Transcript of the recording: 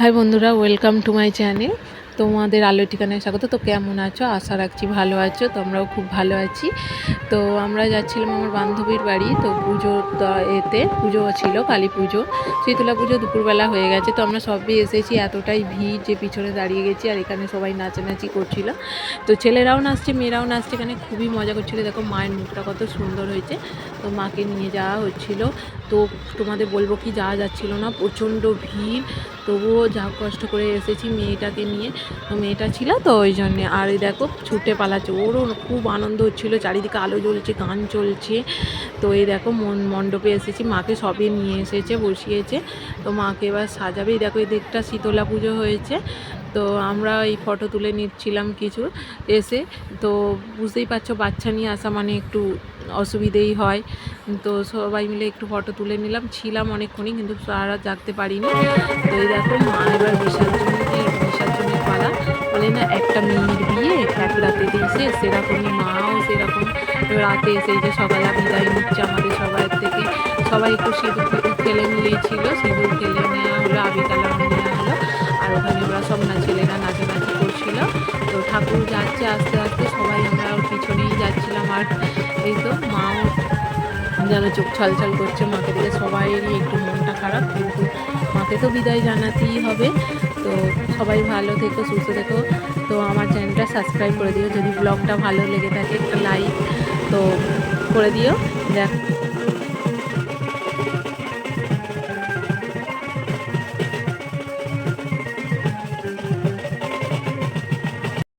High বন্ধুরা, welcome to my channel. তোমাদের আলো ঠিকানায় স্বাগত। তো কেমন আছো? আশা রাখছি ভালো আছো। তো আমরাও খুব ভালো আছি। তো আমরা যাচ্ছিলাম আমার বান্ধবীর বাড়ি। তো পুজো ছিল, কালী পুজো, শীতলা পুজো দুপুরবেলা হয়ে গেছে। তো আমরা সবই এসেছি, এতটাই ভিড় যে পিছনে দাঁড়িয়ে গেছি। আর এখানে সবাই নাচানাচি করছিল। তো ছেলেরাও নাচছে, মেয়েরাও নাচছে, এখানে খুবই মজা করছিল। দেখো মায়ের মুখটা কত সুন্দর হয়েছে। তো মাকে নিয়ে যাওয়া হচ্ছিল। তো তোমাদের বলবো কি, যাওয়া যাচ্ছিল না, প্রচণ্ড ভিড়। তবুও যা কষ্ট করে এসেছি মেয়েটাকে নিয়ে। তো মেয়েটা ছিল তো ওই জন্যে। আর এই দেখো ছুটে পালাচ্ছে, ওরও খুব আনন্দ হচ্ছিলো, চারিদিকে আলো জ্বলছে, গান চলছে। তো এই দেখো মণ্ডপে এসেছি, মাকে সবই নিয়ে এসেছে, বসিয়েছে। তো মাকে এবার সাজাবে। এই দেখো এদিকটা শীতলা পুজো হয়েছে। তো আমরা এই ফটো তুলে নিচ্ছিলাম কিছু এসে। তো বুঝতেই পারছো, বাচ্চা নিয়ে আসা মানে একটু অসুবিধেই হয়। তো সবাই মিলে একটু ফটো তুলে নিলাম, ছিলাম অনেকক্ষণই, কিন্তু সারা জাগতে পারিনি। তো এই দেখো মা এবার বিসর্জনের পালা। বলে না, একটা মেয়ের বিয়ে এক রাতে দিয়েছে, সেরকমই মাও সেরকম রাতে এসে যে সকালে বিদায় নিচ্ছে আমাদের সবার থেকে। সবাই একটু সিঁদুর খেলে নিয়েছিল, সিঁদুর খেলে নেওয়া হলো, আবির কালার নেওয়া হলো। আর ওখানে ওরা সব ছেলেরা নাচানাচি করছিল। তো ঠাকুর যাচ্ছে আস্তে আস্তে, সবাই আমরা পিছনেই যাচ্ছিলাম। আর এই তো মাও যেন চোখ ছলছল করছে মাকে দেখে। সবাইয়েরই একটু মনটা খারাপ, কিন্তু মাকে তো বিদায় জানাতেই হবে। তো সবাই ভালো থেকো, সুস্থ থেকো। তো আমার চ্যানেলটা সাবস্ক্রাইব করে দিও, যদি ব্লগটা ভালো লেগে থাকে একটা লাইক তো করে দিও। দেখ